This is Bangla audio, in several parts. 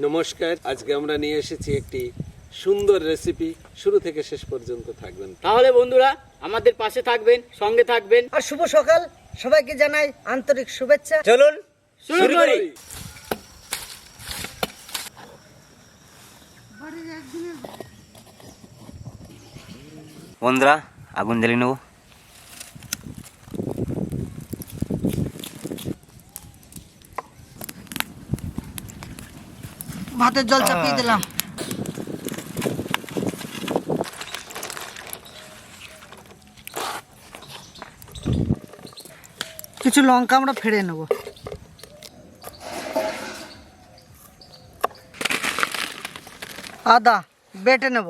নমস্কার, আজকে আমরা নিয়ে এসেছি একটি সুন্দর রেসিপি। শুরু থেকে শেষ পর্যন্ত থাকবেন। তাহলে বন্ধুরা আমাদের পাশে থাকবেন, সঙ্গে থাকবেন। আর শুভ সকাল সবাইকে জানাই আন্তরিক শুভেচ্ছা। চলুন শুরু করি। বন্ধুরা আগুন জ্বালিয়ে নেব। ভাতের জল চাপিয়ে দিলাম। কিছু লঙ্কা আমরা ফেড়ে নেব। আদা বেটে নেব।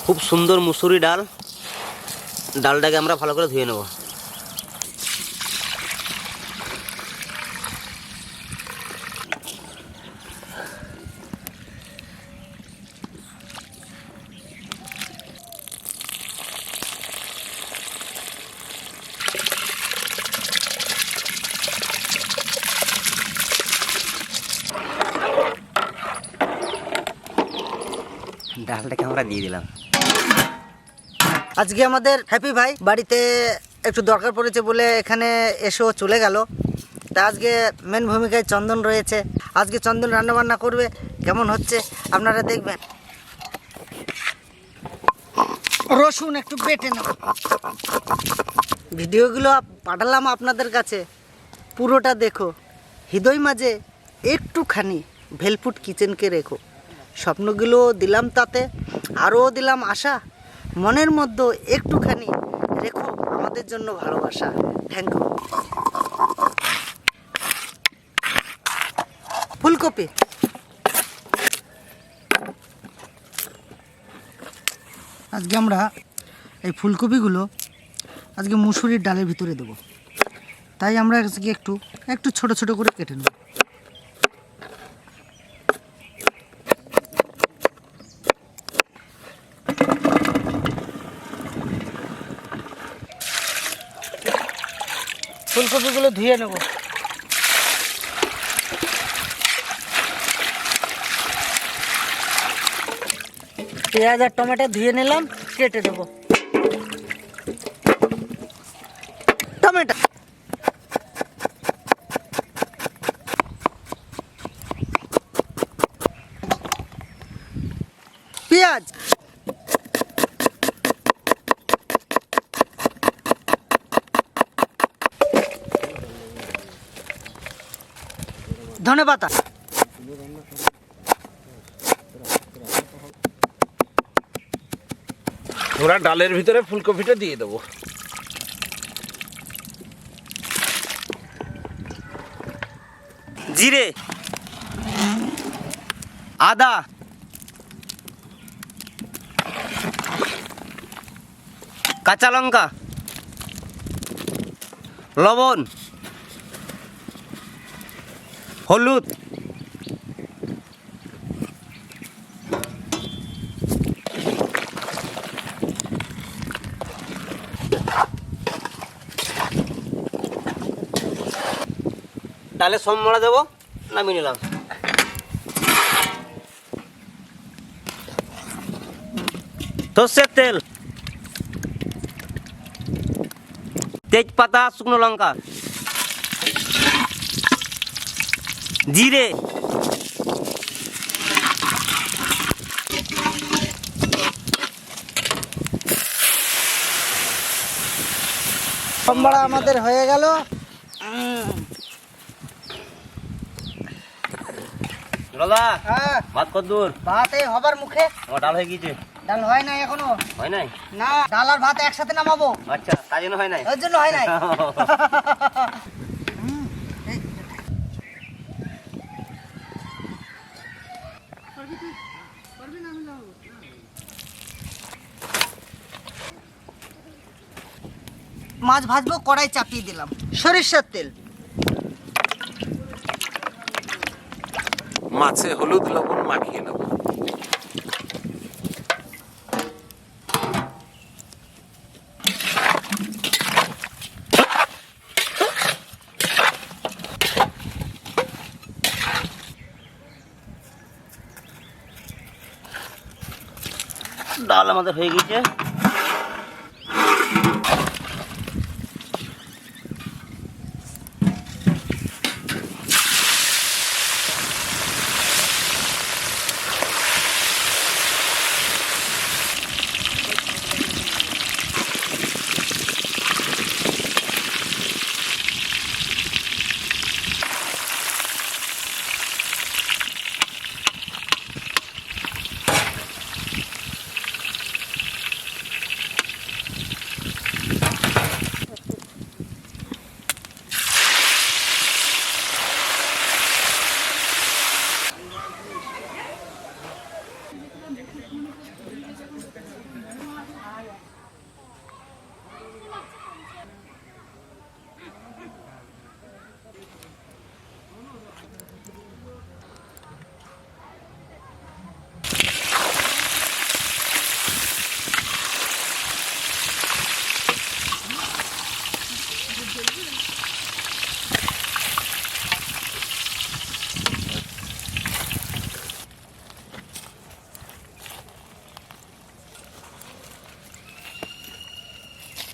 খুব সুন্দর মুসুরি ডাল, ডালটাকে আমরা ভালো করে ধুয়ে নেব। ডালটাকে আমরা দিয়ে দিলাম। আজকে আমাদের হ্যাপি ভাই বাড়িতে একটু দরকার পড়েছে বলে এখানে এসেও চলে গেল। তা আজকে মেন ভূমিকায় চন্দন রয়েছে। আজকে চন্দন রান্নাবান্না করবে, কেমন হচ্ছে আপনারা দেখবেন। রসুন একটু বেটে নেব। ভিডিওগুলো পাঠালাম আপনাদের কাছে, পুরোটা দেখো। হৃদয় মাঝে একটুখানি ভেলফুড কিচেনকে রেখো। স্বপ্নগুলো দিলাম তাতে, আরও দিলাম আশা। মনের মধ্যে একটুখানি রেখো আমাদের জন্য ভালোবাসা। Thank you. ফুলকপি আজকে আমরা এই ফুলকপিগুলো আজকে মুসুরির ডালের ভিতরে দেবো। তাই আমরা আজকে একটু ছোট ছোট করে কেটে নেব। ফুলকপিগুলো ধুয়ে নেব। পেঁয়াজ আর টমেটো ধুয়ে নিলাম, কেটে দেবো। টমেটো, পেঁয়াজ, ধনেপাতা, ওরা ডালের ভিতরে ফুলকপিটা দিয়ে দেবো। জিরে, আদা, কাঁচা লঙ্কা, লবণ, হলুদ, ডালে সব মরা দেবো, নামিয়ে নিলাম। সর্ষের তেল, তেজপাতা, শুকনো লঙ্কা, জিরে, সম্বরা আমাদের হয়ে গেল। দাদা হ্যাঁ, ভাত কদ্দুর? ভাত এই হবার মুখে। আমার ডাল হয়ে গিয়েছে। ডাল হয় নাই এখনো? হয় নাই? না, ডাল আর ভাত একসাথে নামাবো, আচ্ছা, তাই জন্য হয় নাই। ওর জন্য হয় নাই। মাছ ভাজবো, কড়াই চাপিয়ে দিলাম, সরিষার তেল, মাছে হলুদ লবণ মাখিয়ে নেব। ডাল আমাদের হয়ে গেছে।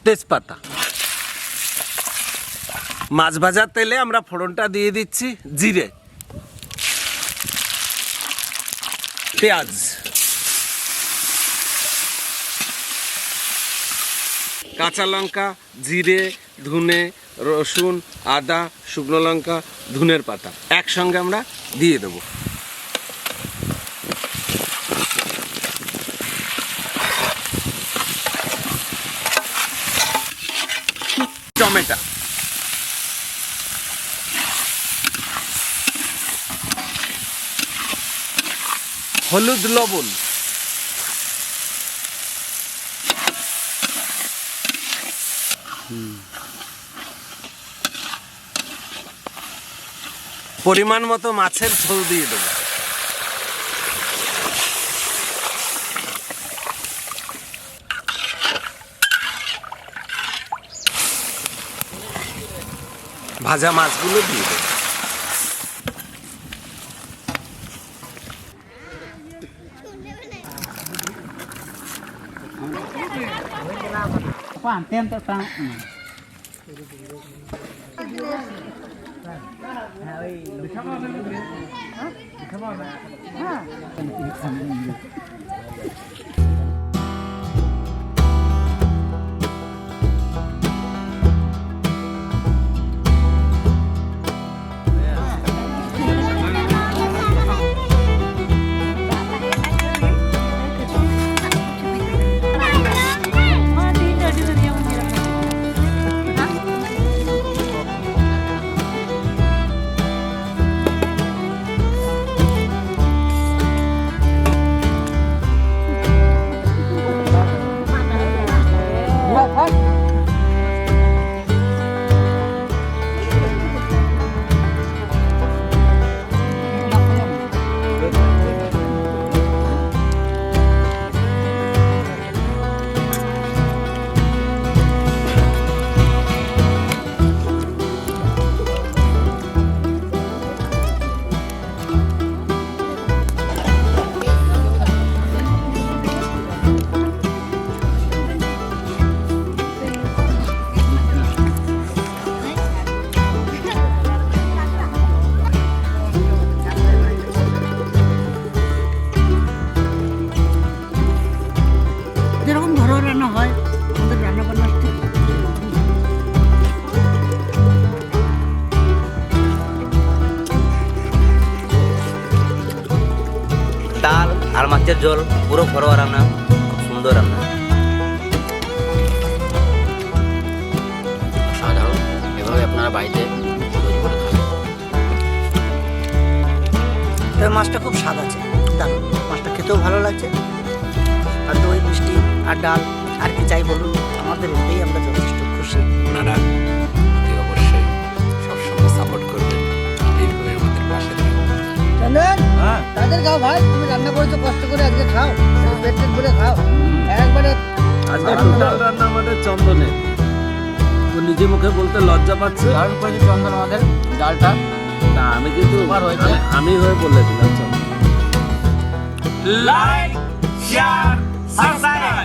তেজপাতা, মাছ ভাজার তেলে আমরা ফোড়নটা দিয়ে দিচ্ছি জিরে, পেঁয়াজ, কাঁচা লঙ্কা, জিরে, ধনে, রসুন, আদা, শুকনো লঙ্কা, ধনের পাতা একসঙ্গে আমরা দিয়ে দেবো। টমেটো, হলুদ লবণ, পরিমাণ মতো মাছের ঝোল দিয়ে দেবো। ভাজা মাছগুলো দিয়ে দেবো। মাছের ঝোল পুরো ঘরোয়া রান্না, খুব সুন্দর রান্না, সাধারণ। এভাবে আপনারা বাড়িতে তৈরি করে খাবেন। তবে মাছটা খুব স্বাদ আছে, দারুণ। মাছটা খেতেও ভালো লাগছে, আর দই মিষ্টি আর ডাল, আর কি চাই বলুন, আমাদের এতেই আমরা যথেষ্ট খুশি। আপনারা অবশ্যই সবসময় সাপোর্ট করবেন, এইভাবে আমাদের পাশে থাকবেন। চন্দন, তাদের খাও ভাই, তুমি রান্না করেছো কষ্ট করে, আজকে খাও, পেট পেট করে খাও একবারে। আজকে টোটাল রান্না আমাদের চন্দনের, ও নিজে মুখে বলতে লজ্জা পাচ্ছে। দারুণ করেছে চন্দন আমাদের ডালটা। না আমি কিন্তু আমি হয়ে বলে দিলাম চন্দন। Like, share, subscribe.